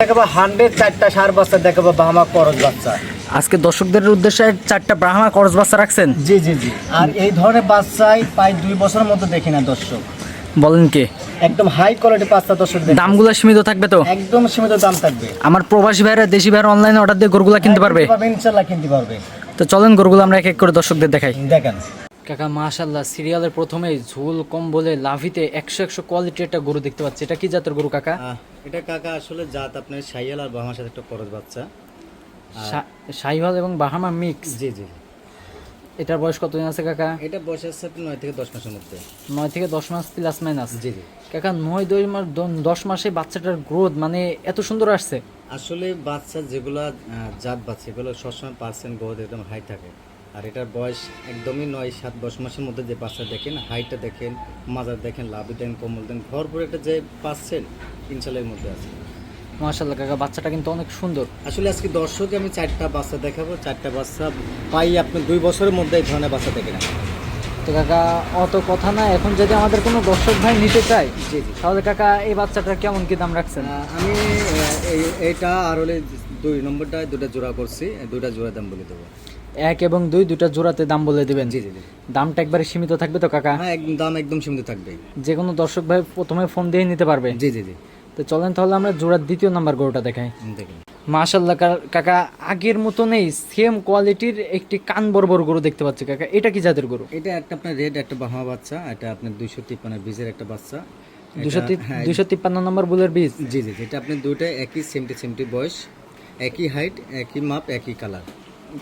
দেখাবো 100 4টা সার বাচ্চা দেখাবো বাহামা করজ বাচ্চা। আজকে দর্শকদের উদ্দেশ্যে 4টা ব্রাহ্মা করজ বাচ্চা রাখছেন। জি জি জি। আর এই ধরনের বাচ্চাই প্রায় 2 বছরের মতো দেখি না দর্শক। বলেন কি? একদম হাই কোয়ালিটি বাচ্চা দর্শক। দামগুলো সীমিত থাকবে তো? একদম সীমিত দাম থাকবে। আমার প্রবাসী ভাইরা দেশি ভাইরা অনলাইনে অর্ডার দিয়ে গরুগুলা কিনতে পারবে? ইনশাআল্লাহ কিনতে পারবে। তো চলেন গরুগুলো আমরা এক এক করে দর্শকদের দেখাই। দেখেন কাকা মাশাআল্লাহ, সিরিয়ালের প্রথমেই ঝুল কম বলে লাভিতে 100 কোয়ালিটির একটা গরু দেখতে পাচ্ছি। এটা কি জাতের গরু কাকা? এটা কাকা আসলে জাত আপনার শাহিয়াল আর বাহামার সাথে একটা করজ বাচ্চা। শাহিওয়াল এবং বাহামা মিক্স। জি জি। এটার বয়স কতদিন আছে কাকা? এটা বয়স আছে 9 থেকে 10 মাসের মধ্যে। 9 থেকে 10 মাস প্লাস মাইনাস। জি জি। কাকা 9-10 মাসে বাচ্চাটার গ্রোথ মানে এত সুন্দর আসছে। আসলে বাচ্চা যেগুলা জাত বাচ্চা এগুলো সবসময় পার্সেন্ট গ্রোথ একদম হাই থাকে। আর এটার বয়স একদমই 9-7-10 মাসের মধ্যে যে বাচ্চা দেখেন, হাইটটা দেখেন, মাজার দেখেন, লাভি দেন, কোমল দেন, ভরপুর একটা যে পাচ্ছেন ইনশাল্লাহ এর মধ্যে আছে। মাশাআল্লাহ কাকা, বাচ্চাটা কিন্তু অনেক সুন্দর। আসলে আজকে দর্শকে আমি 4টা বাচ্চা দেখাবো। 4টা বাচ্চা পাই আপনি 2 বছরের মধ্যে এই ধরনের বাচ্চা দেখেন। তো কাকা অত কথা না, এখন যদি আমাদের কোনো দর্শক ভাই নিতে চায়, জি জি, তাহলে কাকা এই বাচ্চাটার কেমন কি দাম রাখছেন? আমি এইটা আর হলে 2 নম্বরটায় 2টা জোড়া করছি, 2টা জোড়া দাম বলে দেবো। 1 এবং 2 দুটা জোড়াতে দাম বলে দিবেন? জি জি জি। দামটা একবারে সীমিত থাকবে তো কাকা? হ্যাঁ, একদম দাম একদম সীমিত থাকবে। যে কোনো দর্শক ভাই প্রথমে ফোন দিয়ে নিতে পারবে? জি জি জি। তো চলেন তাহলে আমরা জোড়ার 2য় নাম্বার গরুটা দেখাই। দেখেন মাশাআল্লাহ কাকা, আগের মতনই সেম কোয়ালিটির একটি কান বড় গরু দেখতে পাচ্ছি কাকা। এটা কি জাতের গরু? এটা একটা আপনার রেড একটা বাহামা বাচ্চা। এটা আপনার 253 বীজের একটা বাচ্চা। 253 নম্বর বুলের বীজ। জি জি, এটা আপনি দুইটা একই সেমটি বয়স, একই হাইট, একই মাপ, একই কালার।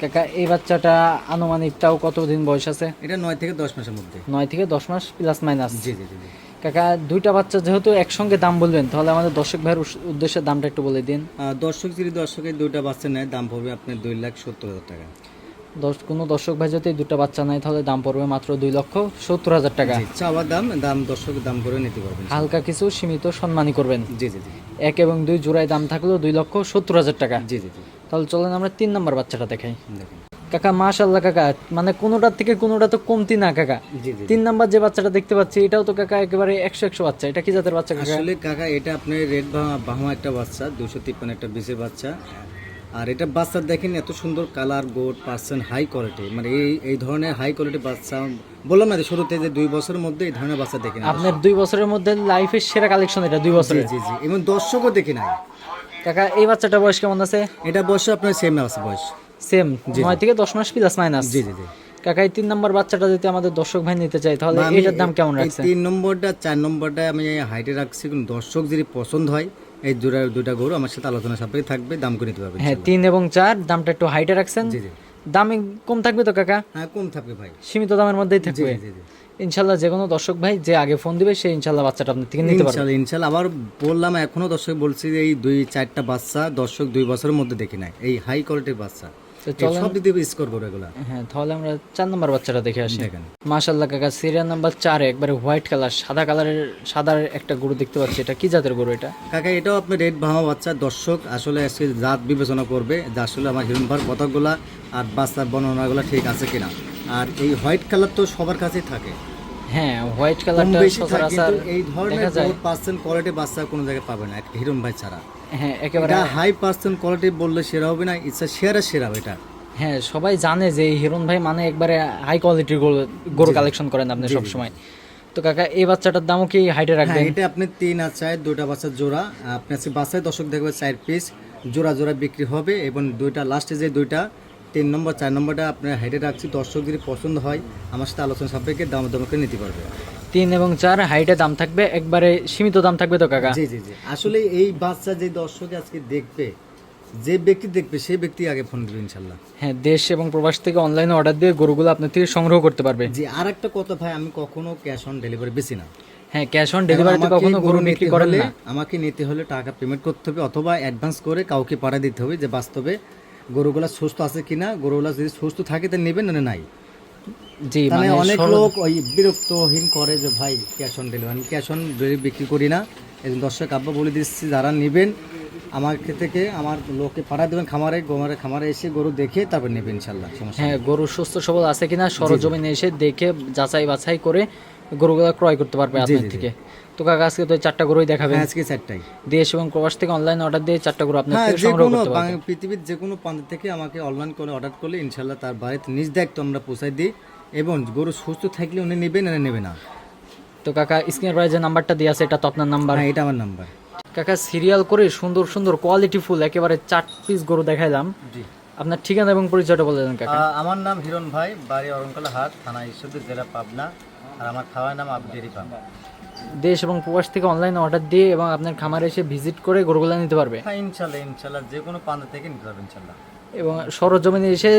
কাকা এই বাচ্চাটা আনুমানিক তাও কতদিন বয়স আছে? এটা 9 থেকে 10 মাসের মধ্যে। 9 থেকে 10 মাস প্লাস মাইনাস। জি জি জি। কাকা দুইটা বাচ্চা যেহেতু একসঙ্গে দাম বলবেন, তাহলে আমাদের দর্শক ভাইয়ের উদ্দেশ্যে দামটা একটু বলে দিন। দর্শকের দুইটা বাচ্চা নেয় দাম পড়বে আপনার 2,70,000 টাকা। কোনো দর্শক ভাই যদি দুটা বাচ্চা নেয় তাহলে দাম পড়বে মাত্র 2,70,000 টাকা। চাওয়া দাম দর্শক দাম করে নিতে পারবেন। হালকা কিছু সীমিত সম্মানী করবেন। জি জি জি। 1 এবং 2 জোড়ায় দাম থাকলেও 2,70,000 টাকা। জি জি জি। তাহলে চলেন আমরা 3 নম্বর বাচ্চাটা দেখাই। দেখেন কাকা মাশাআল্লাহ কাকা, মানে কোনোটার থেকে কোনোটা তো কমতি না কাকা। জি জি। 3 নাম্বার যে বাচ্চাটা দেখতে পাচ্ছি এটাও তো কাকা একেবারে 100 বাচ্চা। এটা কি জাতের বাচ্চা কাকা? আসলে কাকা এটা আপনার রেড বাহামা একটা বাচ্চা, 253 একটা বীজের বাচ্চা। আর এটা বাচ্চা দেখেন এত সুন্দর কালার, গোট, পার্সেন্ট, হাই কোয়ালিটি। মানে এই ধরনের হাই কোয়ালিটি বাচ্চা বললাম না শুরুতে যে 2 বছরের মধ্যে এই ধরনের বাচ্চা দেখি না। আপনার 2 বছরের মধ্যে লাইফের সেরা কালেকশন এটা 2 বছরে। জি জি, এবং দর্শকও দেখি নাই। কাকা এই বাচ্চাটা বয়স কেমন আছে? এটা বয়স আপনার সেম আছে বয়স। সেম 9 থেকে 10 মাস প্লাস মাইনাস। জি জি জি। কাকা এই 3 নম্বর বাচ্চাটা যদি আমাদের দর্শক ভাই নিতে চায় তাহলে এটার দাম কেমন রাখছেন? 3 নম্বরটা 4 নম্বরটা আমি হাইটে রাখছি, কিন্তু দর্শক যদি পছন্দ হয় এই দুটা গরু আমার সাথে আলোচনা সাপেক্ষে থাকবে, দাম করে নিতে পারবেন। হ্যাঁ 3 এবং 4 দামটা একটু হাইটে রাখছেন। জি জি। দাম কম থাকবে তো কাকা? হ্যাঁ কম থাকবে ভাই, সীমিত দামের মধ্যেই থাকবে। জি জি। ইনশাআল্লাহ যে কোনো দর্শক ভাই যে আগে ফোন দিবে সে ইনশাআল্লাহ বাচ্চাটা আপনি থেকে নিতে পারবে। ইনশাআল্লাহ আবার বললাম, এখনো দর্শক বলছি যে এই 2-4টা বাচ্চা দর্শক 2 বছরের মধ্যে দেখি নাই এই হাই কোয়ালিটির বাচ্চা। সব দিক দিয়ে স্কোর করবে এগুলা। হ্যাঁ তাহলে আমরা 4 নম্বর বাচ্চাটা দেখে আসি। দেখেন মাশাআল্লাহ কাকা, সিরিয়াল নাম্বার 4 একবারে হোয়াইট কালার সাদার একটা গরু দেখতে পাচ্ছি। এটা কি জাতের গরু এটা? কাকা এটাও আপনার রেড বাহামা বাচ্চা। দর্শক আসলে আজকে জাত বিবেচনা করবে যে আসলে আমার হিরণ ভাইয়ের কথাগুলা আর বাচ্চার বর্ণনাগুলো ঠিক আছে কিনা। আর এই হোয়াইট কালার তো সবার কাছেই থাকে। হ্যাঁ হোয়াইট কালারটা সচরাচর এই ধরনের পার্সেন্ট কোয়ালিটি বাচ্চা কোনো জায়গায় পাবে না হিরণ ভাই ছাড়া। হ্যাঁ একেবারে হাই পার্সেন্ট কোয়ালিটি বললে সেরা হবে না, ইচ্ছা সেরা এটা। হ্যাঁ সবাই জানে যে হিরণ ভাই মানে একবারে হাই কোয়ালিটির গরু কালেকশন করেন আপনি সব সময়। তো কাকা এই বাচ্চাটার দামও কি হাইটে রাখবেন? এটা আপনি 3 আর 4 দুটা বাচ্চার জোড়া। আপনি আজকে বাচ্চায় দর্শক দেখবে 4 পিস জোড়া বিক্রি হবে, এবং দুইটা লাস্টে যে দুইটা 3 নম্বর 4 নম্বরটা আপনার হাইটে রাখছি। দর্শক যদি পছন্দ হয় আমার সাথে আলোচনা সাপেক্ষে দাম করে নিতে পারবে। 3 এবং 4 হাইটে দাম থাকবে, একবারে সীমিত দাম থাকবে তো কাকা? জি জি জি। আসলে এই বাচ্চা যে দর্শক আজকে দেখবে, যে ব্যক্তি দেখবে সেই ব্যক্তি আগে ফোন করবে ইনশাল্লাহ। হ্যাঁ দেশ এবং প্রবাস থেকে অনলাইনে অর্ডার দিয়ে গরুগুলো আপনার থেকে সংগ্রহ করতে পারবে। জি, আর একটা কথা ভাই, আমি কখনো ক্যাশ অন ডেলিভারি বেশি না। হ্যাঁ ক্যাশ অন ডেলিভারিতে কখনো গরু বিক্রি করেন না। আমাকে নিতে হলে টাকা পেমেন্ট করতে হবে, অথবা অ্যাডভান্স করে কাউকে পাঠিয়ে দিতে হবে যে বাস্তবে গরুগুলা সুস্থ আছে কিনা। গরুগুলা যদি সুস্থ থাকে তাহলে নেবেন, না নাই। জি মানে অনেক লোক ওই বিরক্তহীন করে যে ভাই cash on delivery, cash on delivery বিক্রি করি না। এই দর্শক আব্বা বলে দিচ্ছি, যারা নেবেন আমার থেকে আমার লোককে পাঠিয়ে দেবেন খামারে এসে গরু দেখে তারপর নেবেন ইনশাল্লাহ। হ্যাঁ গরু সুস্থ সবল আছে কিনা সরজমিনে এসে দেখে যাচাই বাছাই করে গরুগুলো ক্রয় করতে পারবে আপনার জি, জি। থেকে। তো কাকা আজকে তো 4টা গরুই দেখাবেন, হ্যাঁ, আজকে 4টাই। দেশ এবং প্রবাস থেকে অনলাইন অর্ডার দিয়ে 4টা গরু আপনার হ্যাঁ, থেকে যে সংগ্রহ কোনো করতে পারবেন। পৃথিবীর যে কোনো প্রান্ত থেকে আমাকে অনলাইন করে অর্ডার করলে ইনশাল্লাহ তার বাড়িতে নিজ দায়িত্ব আমরা পৌঁছাই দিই, এবং গরু সুস্থ থাকলে উনি নেবেন না নেবে না। তো কাকা স্ক্রিনের পরে যে নাম্বারটা দিয়ে আছে এটা তো আপনার নাম্বার। হ্যাঁ, এটা আমার নাম্বার। কাকা সিরিয়াল করে সুন্দর সুন্দর কোয়ালিটি ফুল একেবারে 4 পিস গরু দেখাইলাম। জি। আপনার ঠিকানা এবং পরিচয়টা বলে দেন কাকা। আমার নাম হিরণ ভাই, বাড়ি অরঙ্কলা হাট, থানা ঈশ্বরদী, জেলা পাবনা, আর আমার খাওয়ার নাম আবডেরি ফার্ম। দেশ এবং প্রবাস থেকে অনলাইনে অর্ডার দিয়ে এবং আপনার খামারে এসে ভিজিট করে গরুগুলো নিতে পারবে, হ্যাঁ, ইনশাল্লাহ ইনশাল্লাহ যে কোনো প্রান্ত থেকে নিতে পারবেন ইনশাল্লাহ। এবং সরজমিনে এসে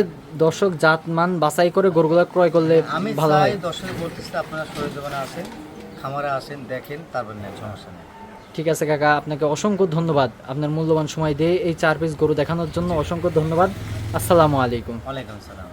দর্শক জাত মান বাছাই করে গরুগুলো ক্রয় করলে আমি ভালো চাই হয়। দর্শক বলতেছি আপনারা সরেজমিনে আসেন, খামারে আসেন, দেখেন, তারপর নেন, সমস্যা নেই। ঠিক আছে কাকা, আপনাকে অসংখ্য ধন্যবাদ আপনার মূল্যবান সময় দিয়ে এই 4 পিস গরু দেখানোর জন্য। অসংখ্য ধন্যবাদ। আসসালামু আলাইকুম। ওয়ালাইকুম সালাম।